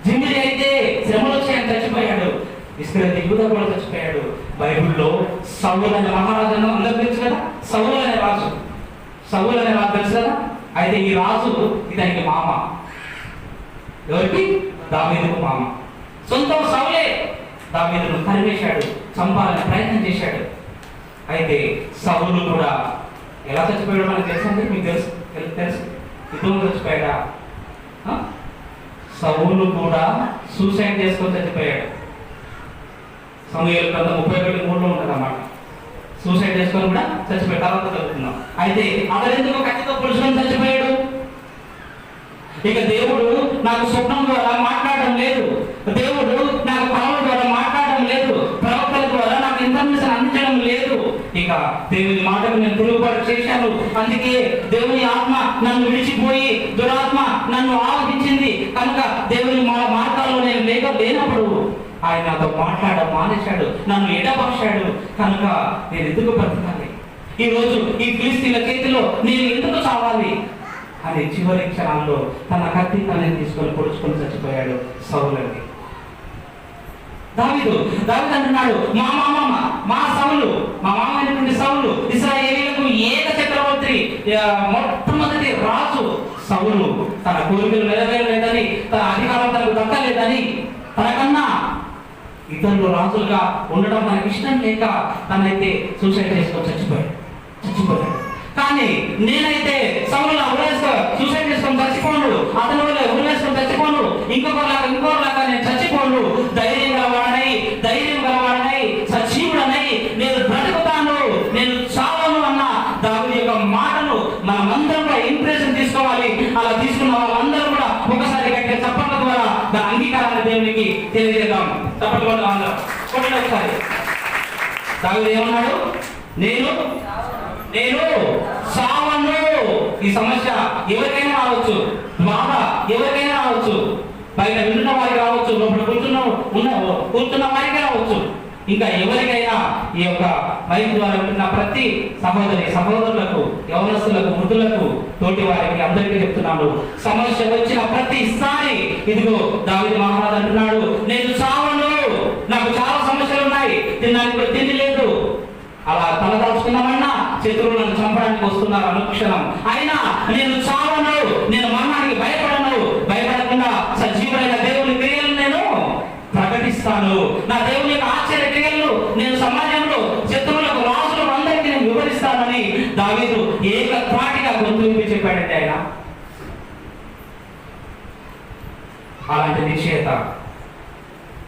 జిమ్మిడి అయితే శ్రమలు వచ్చాయని చచ్చిపోయాడు. ఇస్రాయేలు యూదా కూడా చచ్చిపోయాడు. బైబిల్లో సౌలు అనే మహారాజు అందరూ తెలుసు కదా, సౌలు అనే రాజు తెలుసు కదా. అయితే ఈ రాజు ఇతనికి మామ. ఎవరికి? దావీదుకు మామ. సొంతం సౌలే దావీదును తరిమేశాడు, చంపాలని ప్రయత్నం చేశాడు. అయితే సౌలు కూడా ఎలా చచ్చిపోయాడు మనకు తెలుసండి, మీకు తెలుసు. యుద్ధంలో చచ్చిపోయాడా? సౌలు కూడా సూసైడ్ చేసుకొని చచ్చిపోయాడు. సమూయేలు గ్రంథం 31:3 ఉంటుంది అన్నమాట. సూసైడ్ చేసుకొని కూడా చచ్చిపోయాడు. తర్వాత చదువుతున్నాం. అయితే అతనెందుకు కత్తితో పొడుచుకొని చచ్చిపోయాడు? ఇక దేవుడు నాకు స్వప్నం ద్వారా మాట్లాడడం లేదు, దేవుడు నాకు కళల ద్వారా మాట్లాడడం లేదు, ప్రవక్తల ద్వారా నాకు ఇన్ఫర్మేషన్ అందించడం లేదు. ఇక దేవుని మాటకు నేను తిరుగుబాటు చేశాను. అందుకే దేవుని ఆత్మ నన్ను విడిచిపోయి దురాత్మ నన్ను ఆవహించింది. కనుక దేవుని మార్గాల్లో నేను లేనప్పుడు ఆయన నాతో మాట్లాడడం మానేశాడు, నన్ను ఎడబాశాడు. కనుక నేను ఎందుకు బ్రతకాలి? ఈరోజు ఈ ఫిలిస్తీన్ల చేతిలో నేను ఎందుకు చావాలి అని చివరి క్షణాల్లో తన కత్తి తనని తీసుకొని పొడుచుకొని చచ్చిపోయాడు సౌలుని. దావీదు అంటున్నాడు, మా మామ అయినటువంటి సౌలు ఇశ్రాయేలీయులకు ఏక చక్రవర్తి, మొట్టమొదటి రాజు సౌలు. తన కోరికలు నెరవేరలేదని, తన అధికారం తనకు దక్కలేదని, తనకన్నా ఇతరులు రాజులుగా ఉండడం మనకి ఇష్టం లేక తనైతే సూసైడ్ చేసుకొని చచ్చిపోయాడు. కానీ నేనైతే సౌలులా సూసైడ్ చేసుకొని చచ్చిపోను, అతని వల్ల ఉరేసుకొని చచ్చిపోను, ఇంకొకలాగా నేను చచ్చిపోను. ధైర్యం గలవాడనై సజీవుడనై నేను బ్రతుకుతాను, నేను చావను అన్న దావీదు యొక్క మాటను మనమందరం కూడా ఇంప్రెషన్ తీసుకోవాలి. అలా తీసుకున్న వాళ్ళందరూ కూడా ఒకసారి గట్టిగా చప్పట్ల ద్వారా దాని అంగీకారాన్ని దేవునికి తెలియజేద్దాం. చప్పట్లు అందరం కొట్టిన ఒకసారి. దావీదు ఏమన్నాడు? నేను చావను. ఈ సమస్య ఎవరికైనా రావచ్చు, బాధ ఎవరికైనా రావచ్చు, బయట వింటున్న వారికి రావచ్చు, లోపల కూర్చున్న వారికి రావచ్చు, ఇంకా ఎవరికైనా ఈ యొక్క మైక్ ద్వారా వింటున్న ప్రతి సహోదరులకు, యవనస్తులకు, వృద్ధులకు, తోటి వారికి అందరికీ చెప్తున్నాను, సమస్య వచ్చిన ప్రతిసారి ఇదిగో దావీదు మహారాజు అంటున్నాడు, నేను చావను. నాకు చాలా సమస్యలు ఉన్నాయి, తినడానికి తిండి లేదు, అలా తలదాచుకున్నామన్నా శత్రువులు నన్ను చంపడానికి వస్తున్నారు అనుక్షణం. అయినా నేను చావను, నేను మరణానికి భయపడకుండా సజీవుడైన దేవుని క్రియలు నేను ప్రకటిస్తాను. నా దేవుని యొక్క ఆశ్చర్య క్రియలను నేను సమాజంలో శత్రువులకు, రాజులకు అందరికీ నేను వివరిస్తానని దావీదు ఏకత్రాటిగా గొంతు విప్పి చెప్పాడంటే ఆయన. అలాంటి నిశ్చయత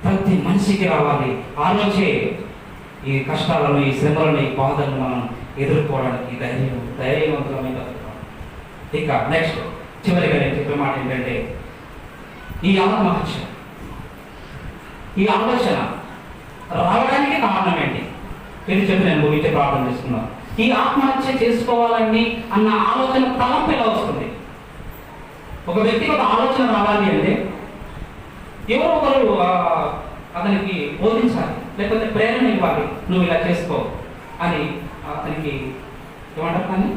ప్రతి మనిషికి రావాలి. ఆలోచే ఈ కష్టాలను, ఈ శ్రమలను, ఈ బాధలను మనం ఎదుర్కోవడానికి ధైర్యవంతులమైన. ఇక నెక్స్ట్ చివరిగా నేను చెప్పే మాట ఏంటంటే, ఈ ఆత్మహత్య, ఈ ఆలోచన రావడానికి కారణం ఏంటి? ఇది చెప్పి నేను ముగించే ప్రార్థన చేస్తున్నాను. ఈ ఆత్మహత్య చేసుకోవాలని అన్న ఆలోచన తలంపు ఎలా వస్తుంది? ఒక వ్యక్తికి ఒక ఆలోచన రావాలి అంటే ఎవరో ఒకరు అతనికి బోధించాలి, లేకపోతే ప్రేరణ ఇవ్వాలి, నువ్వు ఇలా చేసుకో అని అతనికి ఏమంటారు, కానీ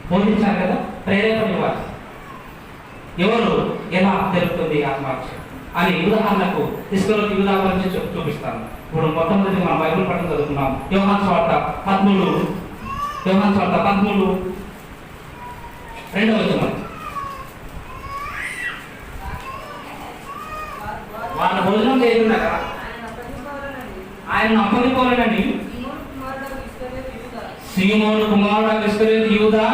బోధించాలి కదా, ప్రేరేపణ ఇవ్వాలి. ఎవరు ఎలా తెలుపుతుంది ఆత్మహత్య అని ఉదాహరణకు ఇస్కరియోతు యూదా గురించి చూపిస్తాను. ఇప్పుడు మొట్టమొదటి మనం బైబిల్ పట్టణం చదువుకున్నాం. యోహాను సువార్త 13 2వ వచనం. వాళ్ళ భోజనం చేస్తున్నారా, ఆయన అప్పగిపోలేనని సీమోను కుమారుడు ఇస్కరియోతు యూదా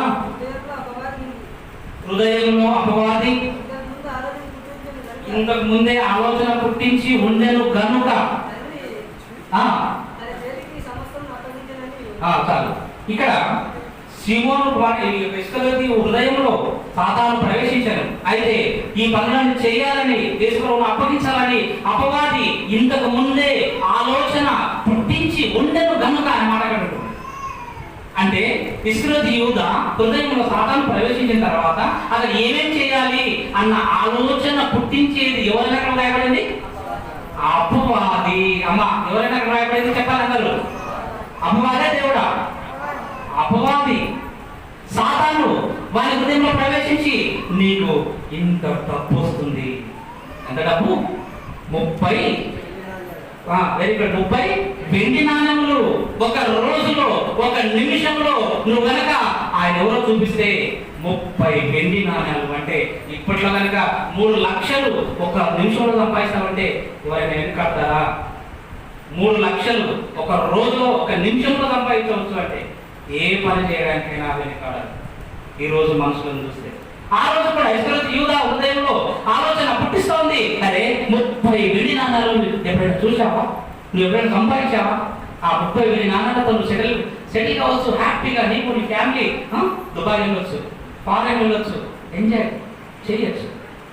హృదయంలో అపవాది ఇంతకు ముందే ఆలోచన పుట్టించి ఉండెను గనుక. చాలు. ఇక్కడ సీమోను ఇస్కరియోతు హృదయంలో సాతాను ప్రవేశించాను. అయితే ఈ పనులను చేయాలని, యేసుప్రభువును అప్పగించాలని అపవాది ఇంతకు ముందే ఆలోచన పుట్టించి ఉండెను గనుక అని మాట్లాడుతుంది. అంటే ఇస్కరియోతు యూదా హృదయంలో సాతాను ప్రవేశించిన తర్వాత అతను ఏమేం చేయాలి అన్న ఆలోచన పుట్టించేది ఎవరైనా రాయబడింది? అపవాది. అమ్మ ఎవరైనా రాయబడింది చెప్పాలి అందరూ. అపవాదే దేవుడా? అపవాది సాతాను వారి హృదయంలో ప్రవేశించి నీకు ఇంత డబ్బు వస్తుంది. ఎంత డబ్బు? 30 వెరీ గుడ్ 30 వెండి నాణ్యములు ఒక రోజులో, ఒక నిమిషంలో నువ్వు కనుక ఆయన ఎవరో చూపిస్తే 30 వెండి నాణ్యాలు. అంటే ఇప్పట్లో కనుక 3 లక్షలు ఒక నిమిషంలో సంపాదిస్తామంటే ఎవరైనా వెనకాడతారా? 3 లక్షలు ఒక రోజులో, ఒక నిమిషంలో సంపాదించవచ్చు అంటే ఏ పని చేయడానికైనా వెనకాడాలి ఈ రోజు మనుషులను చూస్తే. ఆ రోజు కూడా ఇస్కరియోతు యూదా హృదయంలో ఆలోచన పుట్టిస్తోంది. అరే 30 వెండి నాణాలు ఎప్పుడైనా చూసావా? నువ్వు ఎప్పుడైనా సంపాదించావా? ఆ 30 వెండి నాణాలతో నువ్వు సెటిల్ కావచ్చు హ్యాపీగా. నీకు నీ ఫ్యామిలీ దుబాయ్ వెళ్ళొచ్చు, ఫారెన్ వెళ్ళొచ్చు, ఎంజాయ్ చేయొచ్చు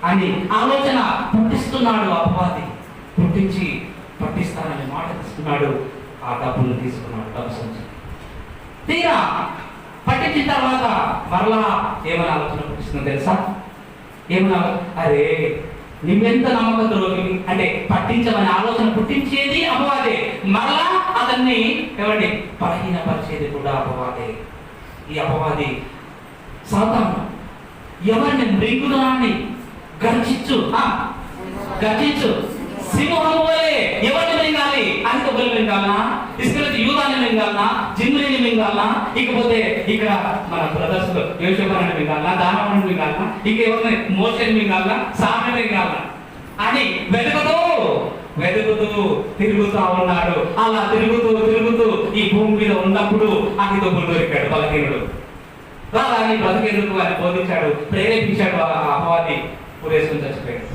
అని ఆలోచన పుట్టిస్తున్నాడు అపవాది. పుట్టించి పట్టిస్తానని మాట తీసుకున్నాడు. ఆ డబ్బును తీసుకున్నాడు, డబ్బు సంచి. తీరా పట్టించిన తర్వాత మరలా ఏమైనా ఆలోచన పుట్టిస్తుందో తెలుసా? ఏమన్నా, అరే నువ్వెంత నమ్మక ద్రోహివి అంటే పట్టించమని ఆలోచన పుట్టించేది అపవాదే. మరలా అతన్ని ఎవరిని బలహీనపరిచేది కూడా అపవాదే. ఈ అపవాది సాతాను ఎవరిని మృంగుదాన్ని గర్జించు సింహము వలె ఎవరిని మింగాలి? అంతబలి మింగాలనా? ఇస్కరియోతు యూదాని మింగాలనా? జిమ్రీని మింగాలనా? ఇకపోతే ఇక్కడ మన బ్రదర్స్ యోసేపుని మింగాలనా? దానవుని మింగాలనా? ఇక ఎవరిని మోషేని మింగాలనా? సామెని మింగాలనా అని వెతుకుతూ తిరుగుతూ ఉన్నాడు. అలా తిరుగుతూ ఈ భూమి మీద ఉన్నప్పుడు అహితోబులు దొరికాడు, బలహీనుడు. రాని బ్రతికేందుకు అని బోధించాడు, ప్రేరేపించాడు. ఆ అపవాది పురేసుకుని చచ్చిపోయాడు.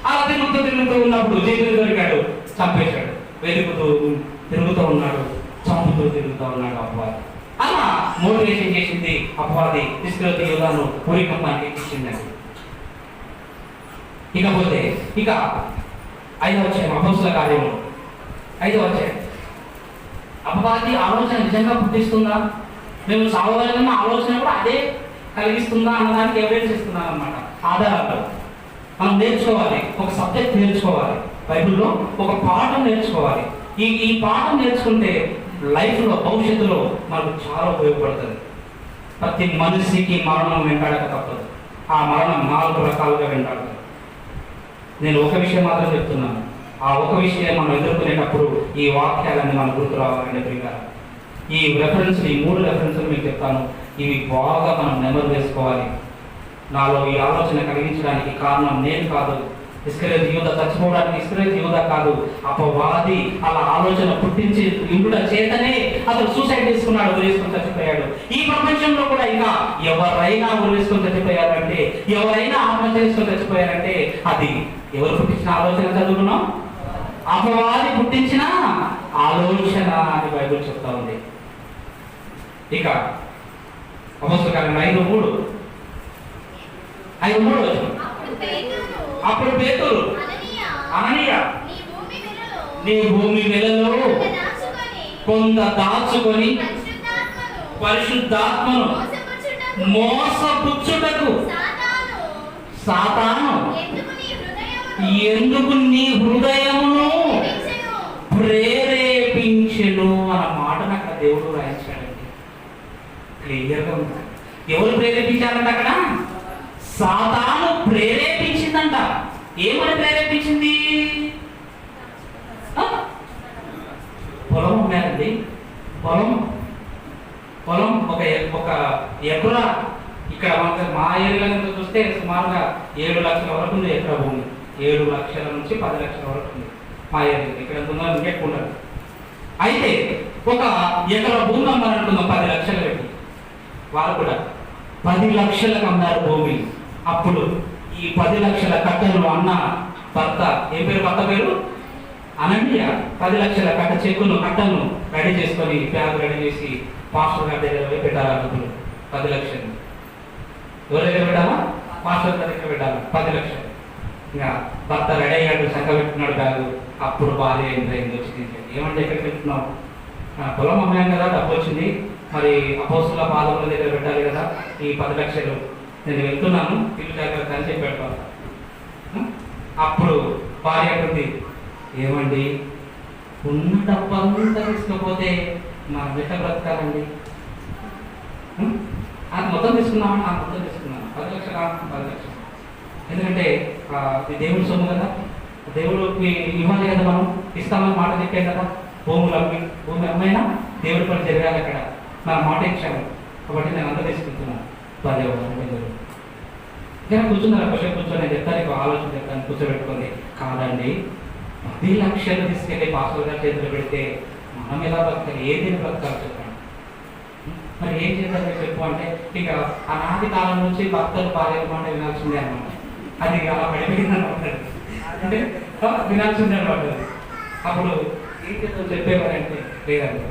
అలా తిరుగుతూ ఉన్నప్పుడు జైలు దొరికాడు, చంపేశాడు. తిరుగుతూ ఉన్నాడు, చంపుతూ తిరుగుతూ ఉన్నాడు అపవాది. అలా మోటివేషన్ చేసింది అపవాది ఇస్కరియోతు యూదాను ఉరికంపానికి ఎక్కించింది. ఇకపోతే 5వ అధ్యాయం అపోస్తలుల కార్యములు 5వ అధ్యాయం. అపవాది ఆలోచన నిజంగా పుట్టిస్తుందా? మేము సావగలన్న ఆలోచన కూడా అదే కలిగిస్తుందా అన్నదానికి ఎవిడెన్స్ ఇస్తున్నాం అన్నమాట. ఆధారాలు మనం నేర్చుకోవాలి. ఒక సబ్జెక్ట్ నేర్చుకోవాలి, బైబిల్లో ఒక పాఠం నేర్చుకోవాలి. ఈ పాఠం నేర్చుకుంటే లైఫ్లో, భవిష్యత్తులో మనకు చాలా ఉపయోగపడుతుంది. ప్రతి మనిషికి మరణం వెంటాడక తప్పదు. ఆ మరణం 4 రకాలుగా వెంటాడుతుంది. నేను ఒక విషయం మాత్రం చెప్తున్నాను. ఆ ఒక విషయం మనం ఎదుర్కొనేటప్పుడు ఈ వాక్యాలన్నీ మనం గుర్తు రావాలంటే ప్రియులారా, ఈ 3 రెఫరెన్స్లు మీకు చెప్తాను. ఇవి బాగా మనం నెమరు వేసుకోవాలి. నాలో ఈ ఆలోచన కలిగించడానికి కారణం నేను కాదు, ఇస్కరియోతు యూదా చచ్చిపోవడానికి ఇస్కరియోతు యూదా కాదు, అపవాది అలా ఆలోచన పుట్టించి ఇందుడ చేతనే అతను సూసైడ్ చేసుకున్నాడు, ఉరేసుకొని చచ్చిపోయాడు. ఈ ప్రపంచంలో కూడా ఇంకా ఎవరైనా ఉరేసుకొని చచ్చిపోయారంటే, ఎవరైనా ఆత్మహత్య చేసుకొని చచ్చిపోయారంటే అది ఎవరు పుట్టించిన ఆలోచన చదువుకున్నాం? అపవాది పుట్టించిన ఆలోచన అని బైబిల్ చెప్తా ఉంది. ఇక అపోస్తలుల కార్యములు 5:3 అప్పుడు పేతురు అననీయ నీ భూమి నెలలో కొంత దాచుకొని పరిశుద్ధాత్మను మోసపుచ్చుటకు సాతాను ఎందుకు నీ హృదయమును ప్రేరేపించెను అన్న మాటను అక్కడ దేవుడు రాయించాడండి. క్లియర్గా ఉంది. ఎవరు ప్రేరేపించారంటే అక్కడ సాతాను ఏమని ప్రేరేపించింది? పొలం అమ్మారండి. పొలం ఒక ఎకరా, ఇక్కడ మా ఏరియాలో చూస్తే సుమారుగా 7 లక్షల వరకు ఉంది ఎకరా భూమి. 7 లక్షల నుంచి 10 లక్షల వరకు ఉంది మా ఏరియా. ఇక్కడ ఇంకెక్కువ ఉండదు. అయితే ఒక ఎకరా భూమి అమ్మాలనుకుందాం 10 లక్షలు పెట్టి. వాళ్ళు కూడా 10 లక్షలకు అమ్మారు భూమి. అప్పుడు ఈ 10 లక్షల కట్టను అన్న భర్త, ఏం పేరు భర్త పేరు? అననీయ. 10 లక్షల కట్ట కట్టను రెడీ చేసుకొని, బ్యాగ్ రెడీ చేసి పాస్టర్ గారి దగ్గర పెట్టాలి. డబ్బులు 10 లక్షలు ఎవరి దగ్గర పెట్టాలా? పాస్టర్ గారి దగ్గర పెట్టాలి 10 లక్షలు. ఇంకా భర్త రెడీ అయ్యాడు, సంఖ పెట్టుకున్నాడు బ్యాగు. అప్పుడు భార్య ఏంటి వచ్చింది, ఏమంటే ఎక్కడికి వెళ్తున్నావు? పొలం అమ్మాయం కదా, డబ్బు వచ్చింది, మరి అపోస్తుల పాదముల దగ్గర పెట్టాలి కదా, ఈ 10 లక్షలు నేను వెళ్తున్నాను, ఇల్లు జాగ్రత్త అని చెప్పి పెడతాను. అప్పుడు భార్య అంటుంది, ఏమండి ఉన్న డబ్బంతా తీసుకపోతే మనం ఎట్లా బ్రతకాలండి? మొత్తం తీసుకున్నామని మొత్తం తీసుకున్నాను 10 లక్షలు 10 లక్షలు. ఎందుకంటే ఇది దేవుడి సొమ్ము కదా, దేవుడికి ఇవ్వాలి కదా, మనం ఇస్తామని మాట చెప్పాం కదా. భూమి అమ్మైనా దేవుడి పని జరగాలి అక్కడ, మన మాట ఇచ్చాము కాబట్టి నేను అంతా తీసుకుంటున్నాను. నేను కూర్చున్నాను, కొంచెం కూర్చొని నేను చెప్తాను, ఆలోచన చెప్తాను, కూర్చోబెట్టుకోండి. కాదండి 10 లక్షలు తీసుకెళ్ళి పాస్టర్ గారి చేతులు పెడితే మనం ఎలా బ్రతకాలి? ఏది బ్రతకాలి చెప్పండి. మరి ఏం చేద్దాం చెప్పు అంటే, ఇక ఆనాటి కాలం నుంచి భక్తులు భార్య మాట వినాల్సిందే అనమాట. అది అలా పడిపోయింది అనమాట, అంటే వినాల్సిందే అనమాట. అప్పుడు ఏం చేద్దాం చెప్పేవారంటే, లేదండి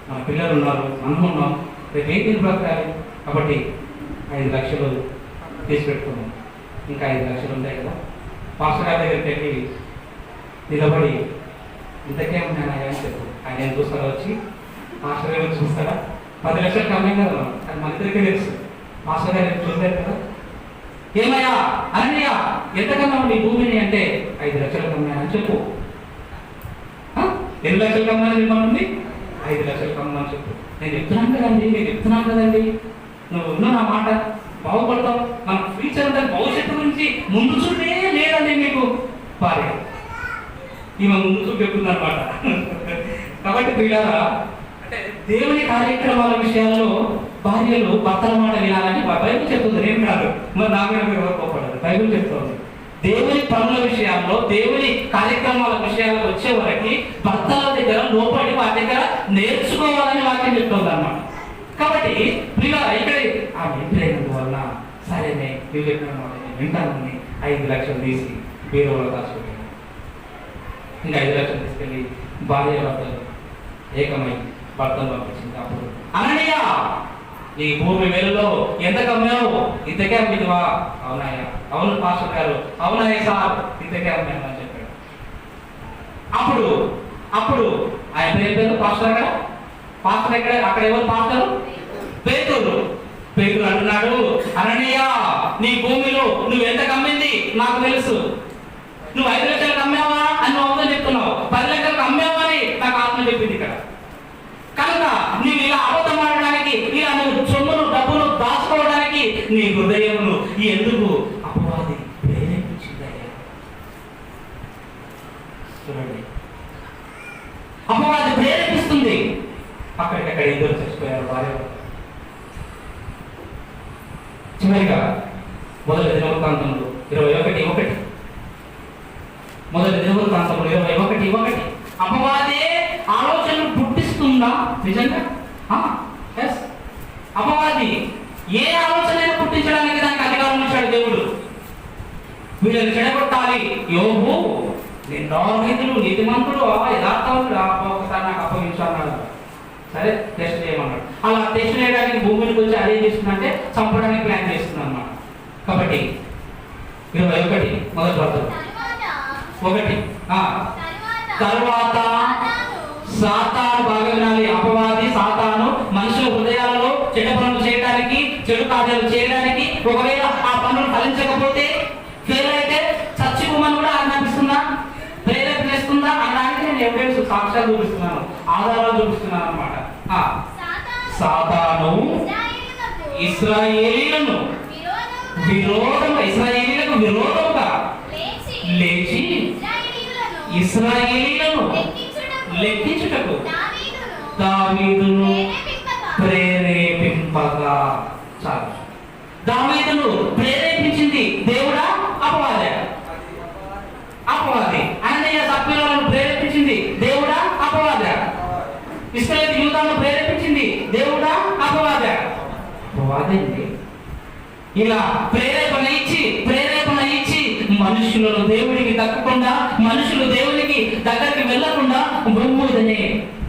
మన పిల్లలు ఉన్నారు, మనం ఉన్నాం, రేపు ఏం తిని బ్రతకాలి కాబట్టి 5 లక్షలు తీసి పెట్టుకున్నాం. ఇంకా 5 లక్షలు ఉంటాయి కదా. పాస్టర్ గారి దగ్గరికి వెళ్ళి నిలబడి, ఇంతకే ఉన్నాను ఆయన అని చెప్పు. ఆయన ఏం చూస్తారా వచ్చి? మాస్టర్ గారు చూస్తారా? 10 లక్షలు కమ్మాయి కదా, అది మన ఇద్దరికీ తెలుసు. మాస్టర్ గారు చూస్తారు కదా, ఏమయ్యా అనయ్య ఎంతకన్నా నీ భూమిని అంటే 5 లక్షలు కమ్మాయని చెప్పు. ఎన్ని లక్షలు కమ్మాయని చెప్పమంది? 5 లక్షలు కమ్మని చెప్పు. నేను చెప్తున్నాను కదండి, నువ్వు ఉన్న నా మాట బాగుపడతావు. మన ఫ్యూచర్ అంటే భవిష్యత్తు గురించి ముందు చూడే లేదండి మీకు. భార్య ఈమె ముందు చూపు చెప్తుందన్నమాట. కాబట్టి పిల్లరా, అంటే దేవుని కార్యక్రమాల విషయాల్లో భార్యలు భర్తల మాట వినాలని బైబిల్ చెప్తుంది, నేను కాదు. మరి నా మీద మీరు కోపడదు, బైబిల్ చెప్తుంది. దేవుని పనుల విషయాల్లో, దేవుని కార్యక్రమాల విషయాల్లో వచ్చే వరకు భర్తల దగ్గర లోపడి వారి దగ్గర నేర్చుకోవాలని వాక్యం చెప్తుంది అన్నమాట. కాబట్టి పిల్లరా, ఇక్కడ ఆ వింటైనందు వల్ల సరేనే మీరు చెప్పిన వాళ్ళని వింటానని 5 లక్షలు తీసి బీరువాలో దాచుకుంటాను. ఇంకా 5 లక్షలు తీసుకెళ్ళి భార్య భర్తలు ఏకమై భర్తను పంపించింది. అప్పుడు అననీయ ఈ భూమి వేలులో ఎంత కమ్మావు? ఇంతకే అమ్మిదివా? అవునాయ్యా. అవును పాస్టర్ గారు. అవునాయ్య సార్, ఇంతకే అమ్మాను అని చెప్పాడు. అప్పుడు ఆయన పేరు పాస్టర్ అక్కడ. పాస్టర్ ఎక్కడ? అక్కడ ఎవరు పాస్టరు? పేతురు అంటున్నాడు, అననీయ నీ భూమిలో నువ్వు ఎంత కమ్మింది నాకు తెలుసు. నువ్వు 5 లక్షలకు అమ్మావా అని నువ్వు అవుదని చెప్తున్నావు. 10 లక్షలకు అమ్మావా అని నాకు ఆత్మ చెప్పింది ఇక్కడ. కనుక నువ్వు ఇలా అబద్ధం ఆడడానికి, ఇలా నువ్వు సొమ్మును డబ్బును దాచుకోవడానికి నీ హృదయమును ఎందుకు అపవాది ప్రేరేపించిందయ్యా? చూడండి, అపవాది ప్రేరేపిస్తుంది. అక్కడికక్కడ ఇద్దరు చచ్చిపోయారు భార్య. చివరిగా మొదటి దినవృత్తాంతములు 21:1. మొదటి దినవృత్తాంతములు 21:1. అపవాదే ఆలోచనలు పుట్టిస్తుందా నిజంగా? అపవాది ఏ ఆలోచన పుట్టించడానికి దానికి అధికారం ఇచ్చాడు దేవుడు. వీళ్ళని చెడగొట్టాలి. యోబు నిందారహితుడు, నీతిమంతుడు, యథార్థవంతుడు, ఒకసారి నాకు అప్పగించాలన్నాడు. సరే టెస్ట్ చేయమన్నాడు. అలా టెస్ట్ చేయడానికి భూమికి వచ్చి అదే చేస్తుందంటే చంపడానికి ప్లాన్ చేస్తుంది అన్నమాట. కాబట్టి 21 మొదటి వార్తలు 1. తర్వాత సాతాను, బాగా వినాలి, అపవాది సాతాను మనుషుల హృదయాలలో చెడ్డ పనులు చేయడానికి, చెడు కార్యాలు చేయడానికి, ఒకవేళ ఆ పనులు ఫలించకపోతే, ఫెయిల్ అయితే చచ్చిపోమని కూడా ఆజ్ఞాపిస్తుందా, ప్రేరేపిస్తుందా అనడానికి నేను ఎవిడెన్స్ సాక్ష్యాలు చూపిస్తున్నాను, ఆధారాలు చూపిస్తున్నాను అన్నమాట. సాతాను ఇశ్రాయేలీయులకు విరోధముగా ఇశ్రాయేలీయులను లెక్కించుటకు దావీదును ప్రేరేపింపగా. చాలు. దావీదును ప్రేరేపించింది దేవుడా అపవాదే? అపవాది. అన్నయ్య సభ్యులను ప్రేరేపించింది దేవుడా అపవాదే? ఇశ్రాయేలు యూదాను ప్రేరేపించింది దేవుడా అపవాదే? అపవాదే. ఇలా ప్రేరేపణ ఇచ్చి మనుషులను దేవుడికి దక్కకుండా, మనుషులు దేవుడికి దగ్గరికి వెళ్ళకుండా భూమిదనే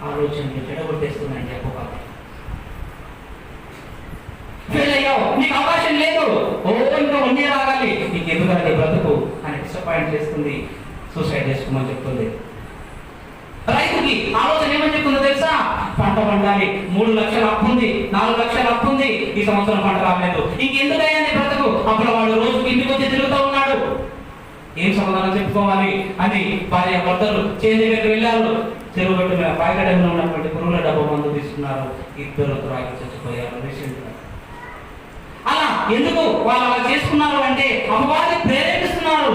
ఆలోచనలు చెడగొట్టేస్తున్నాయి. అపవాది. ఫెయిల్ అయ్యావు, నీకు అవకాశం లేదు, ఇంకా 1 year ఆగాలి, నీకు ఎందుకంటే బ్రతుకు అని డిసప్పాయింట్ చేస్తుంది, సూసైడ్ చేసుకోమని చెప్తుంది. రైతుకి ఆలోచన ఏమని చెప్తుందో తెలుసా? పంట పండాలి, 3 లక్షల అప్పు ఉంది, 4 లక్షల అప్పు ఉంది, ఈ సంవత్సరం పంట రాలేదు, ఇంకెందుకయ్యాన్ని బ్రతుకు. అప్పుడు వాడు రోజుకి ఇంటికి వచ్చి తిరుగుతూ ఉన్నాడు. ఏం సమాధానం చెప్పుకోవాలి అని భార్య భర్తలు చేతి దగ్గరికి వెళ్ళారు. చెరువు గట్టు మీద పాయగడంలో ఉన్నటువంటి పురుగుల డబ్బా మందు తీసుకున్నారు. 2 త్రాగి చచ్చిపోయారు రీసెంట్గా. అలా ఎందుకు వాళ్ళు అలా చేసుకున్నారు అంటే అపవాది ప్రేరేపిస్తున్నాడు.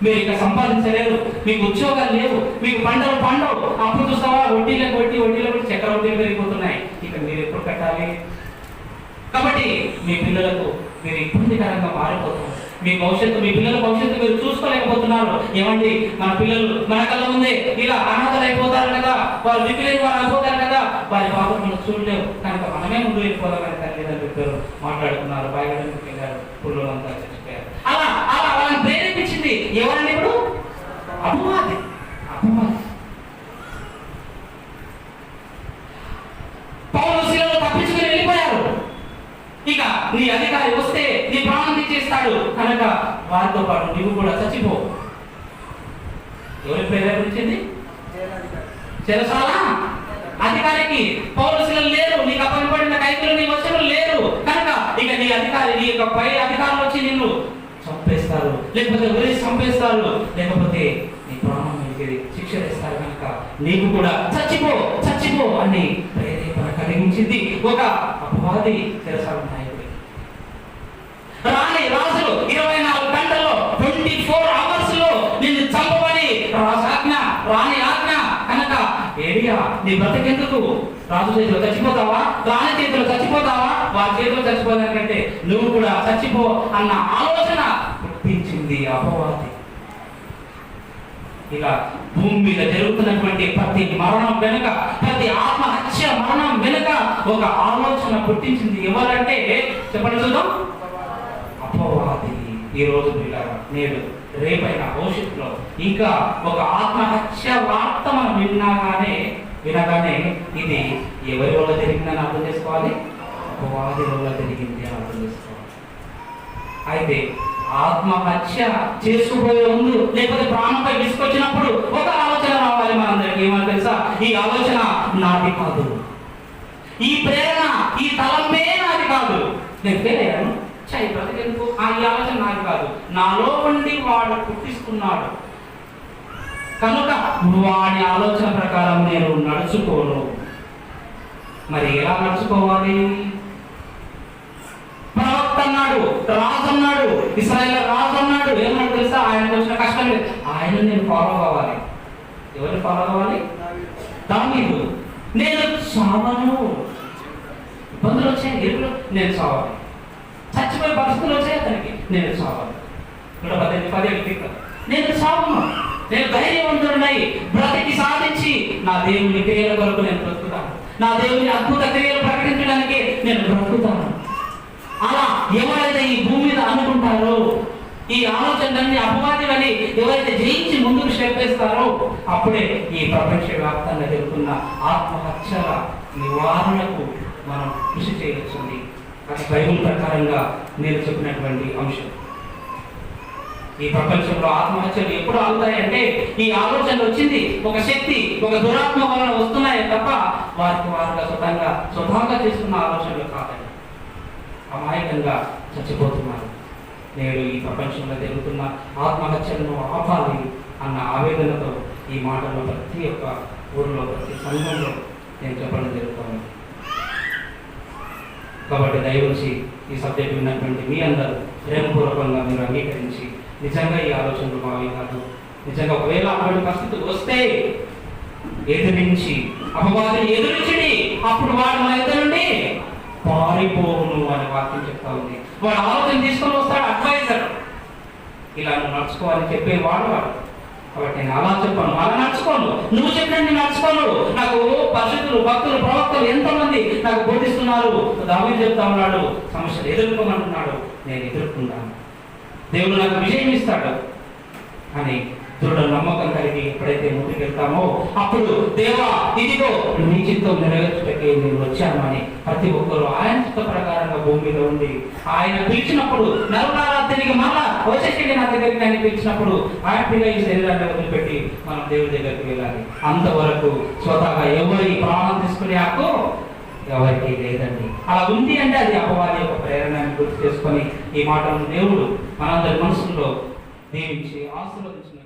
మీరు ఇక సంపాదించలేరు, మీకు ఉద్యోగాలు లేవు, మీకు పంటలు పండవు, అప్పు చూస్తావా, వడ్డీలకు చక్ర వడ్డీలు పెరిగిపోతున్నాయి, ఇక మీరు ఎప్పుడు కట్టాలి? కాబట్టి మీ పిల్లలకు మీరు ఇబ్బందికరంగా మారిపోతున్నారు. మీ పిల్లల భవిష్యత్తు మీరు చూసుకోలేకపోతున్నారు. ఏమండి, మన పిల్లలు మన కళ్ళ ముందే ఇలా అనాథలు అయిపోతారు కదా, వాళ్ళు దిక్కులేని వారు అయిపోతారు కదా, వారి బాబు మనం చూడలేవు కనుక మనమే ముందు వెళ్ళిపోదామని తల్లిదండ్రులు మాట్లాడుతున్నారు. బయటకు వెళ్ళారు, పుల్లంతా చచ్చిపోయారు. అలా వాళ్ళని ప్రేరేపించింది ఎవరండి? ఇప్పుడు అపవాది. పౌలు శిలలో తప్పించుకుని వెళ్ళిపోయారు. ఇక నీ అధికారి వస్తే నీ ప్రాణం తీసేస్తాడు కనుక వారితో పాటు నువ్వు కూడా చచ్చిపో. ఎవరి ప్రేరేపించింది? చెరసాల అధికారికి. పౌలు శిలలు లేరు, నీకు అప్పగిపడిన ఖైదీలు నీ వశంలో లేరు కనుక ఇక నీ అధికారి, నీ యొక్క పై అధికారులు వచ్చి నిన్ను చంపేస్తారు, లేకపోతే ఉరేసి చంపేస్తారు, లేకపోతే నీ ప్రాణం శిక్ష వేస్తారు కనుక నీకు కూడా చచ్చిపో అని ప్రేరేపణ కలిగించింది ఒక అపవాది చెరసాల నాయకుడి. రాని రాజులు 24 గంటల్లో 24 hours లో నిన్ను చంపమని రాని ఆజ్ఞ కనుక ఏరియా నీ బ్రతికెందుకు? రాజు చేతిలో చచ్చిపోతావా, రాని చేతిలో చచ్చిపోతావా, వారి చేతిలో చచ్చిపోదానికంటే నువ్వు కూడా చచ్చిపో అన్న ఆలోచన పుట్టించింది అపవాది. ఇలా భూమి మీద జరుగుతున్నటువంటి ప్రతి మరణం వెనుక, ప్రతి ఆత్మహత్య మరణం వెనుక ఒక ఆలోచన పుట్టించింది ఎవరంటే చెప్పండి చూద్దాం, అపవాది. ఈ రోజు నేడు రేపైన భవిష్యత్తులో ఇంకా ఒక ఆత్మహత్య వార్త మనం వినగానే ఇది ఎవరి వల్ల జరిగిందని అర్థం చేసుకోవాలి, అపవాది వల్ల జరిగింది అని అర్థం చేసుకోవాలి. అయితే ఆత్మహత్య చేసుకుపోయే ముందు లేకపోతే ప్రాణంపై విసుకొచ్చినప్పుడు ఒక ఆలోచన రావాలి మనందరికీ. ఏమని తెలుసా? ఈ ఆలోచన నాది కాదు, ఈ ప్రేరణ, ఈ తలంపే నాది కాదు, నేను ఫెయిల్ అయ్యాను, బ్రతికెందుకు, ఈ ఆలోచన నాది కాదు, నాలో ఉండి వాడు పుట్టిస్తున్నాడు కనుక వాడి ఆలోచన ప్రకారం నేను నడుచుకోను. మరి ఎలా నడుచుకోవాలి? ప్రవక్త అన్నాడు, రాజు అన్నాడు, ఇశ్రాయేలు రాజు అన్నాడు. ఏమన్నాడు తెలుసా? ఆయనకు వచ్చిన కష్టం ఆయన నేను ఫాలో కావాలి. ఎవరిని ఫాలో కావాలి? దావీదు. నేను సావను, ఇబ్బందులు వచ్చాయి, ఎరువులు, నేను సావాలి, చచ్చిపోయే పరిస్థితులు వచ్చాయి అతనికి, నేను సావాలి. 118 నేను సావను, నేను ధైర్యవంతుడినై బ్రతికి సాధించి నా దేవుని క్రియల కొరకు నేను బ్రతుకుతాను, నా దేవుని అద్భుత క్రియలు ప్రకటించడానికి నేను బ్రతుకుతాను. అలా ఎవరైతే ఈ భూమి మీద అనుకుంటారో, ఈ ఆలోచనలన్నీ అపవాదివని ఎవరైతే జయించి ముందుకు చెప్పేస్తారో అప్పుడే ఈ ప్రపంచ వ్యాప్తంగా జరుగుతున్న ఆత్మహత్యల నివారణకు మనం కృషి చేయవచ్చుంది. అది బైబిల్ ప్రకారంగా నేను చెప్పినటువంటి అంశం. ఈ ప్రపంచంలో ఆత్మహత్యలు ఎప్పుడు ఆగుతాయంటే ఈ ఆలోచన వచ్చింది, ఒక శక్తి, ఒక దురాత్మ వలన వస్తున్నాయి తప్ప వారిగా స్వతహాగా చేసుకున్న ఆలోచనలు కాదండి. అమాయకంగా చచ్చిపోతున్నారు. నేడు ఈ ప్రపంచంలో జరుగుతున్న ఆత్మహత్యలను ఆపాలి అన్న ఆవేదనతో ఈ మాటల్లో ప్రతి ఒక్క ఊరిలో, ప్రతి సంఘంలో నేను చెప్పడం జరుగుతుంది. కాబట్టి దయవచ్చి ఈ సబ్జెక్ట్ విన్నటువంటి మీ అందరూ ప్రేమపూర్వకంగా మీరు అంగీకరించి నిజంగా ఈ ఆలోచనలు మావి కాదు, నిజంగా ఒకవేళ అటువంటి పరిస్థితులు వస్తే ఎదిరించి అపవాదిని ఎదురించండి, అప్పుడు వాడు మన ఎదురు నుండి పారిపోవును అని వాక్యం చెప్తా ఉంది. వాడు ఆలోచన తీసుకొని వస్తాడు, అడ్వైజర్, ఇలా నువ్వు నడుచుకోవాలని చెప్పేవాడు వాడు. కాబట్టి నేను అలా చెప్పాను, అలా నడుచుకోను, నువ్వు చెప్పినట్టు నేను నడుచుకోను. నాకు పరిశుద్ధులు, భక్తులు, ప్రవక్తలు ఎంతమంది నాకు బోధిస్తున్నారు. దావీదు చెప్తా ఉన్నాడు, సమస్యలు ఎదుర్కోమంటున్నాడు, నేను ఎదుర్కొన్నాను, దేవుడు నాకు విజయం ఇస్తాడు అని దృఢ నమ్మకం కలిగి ఎప్పుడైతే ముందుకెళ్తామో అప్పుడు దేవా ఇదిగో నీ చిత్తం నెరవేర్చుటకే నేను వచ్చాను అని ప్రతి ఒక్కరు ఆయన చిత్త ప్రకారంగా భూమి మీద ఉండి ఆయన పిలిచినప్పుడు నరునారాధనికి మళ్ళా వచ్చేసి నా దగ్గరికి ఆయన పిలిచినప్పుడు హ్యాపీగా ఈ శరీరాన్ని వదిలిపెట్టి మనం దేవుడి దగ్గరికి వెళ్ళాలి. అంతవరకు స్వతహాగా ఎవరి ప్రాణం తీసుకునే హక్కు ఎవరికి లేదండి. అలా ఉంది అంటే అది అపవాది యొక్క ప్రేరణని గుర్తు చేసుకొని ఈ మాటలను దేవుడు మనందరి మనసులో దీవించి ఆశీర్వదించిన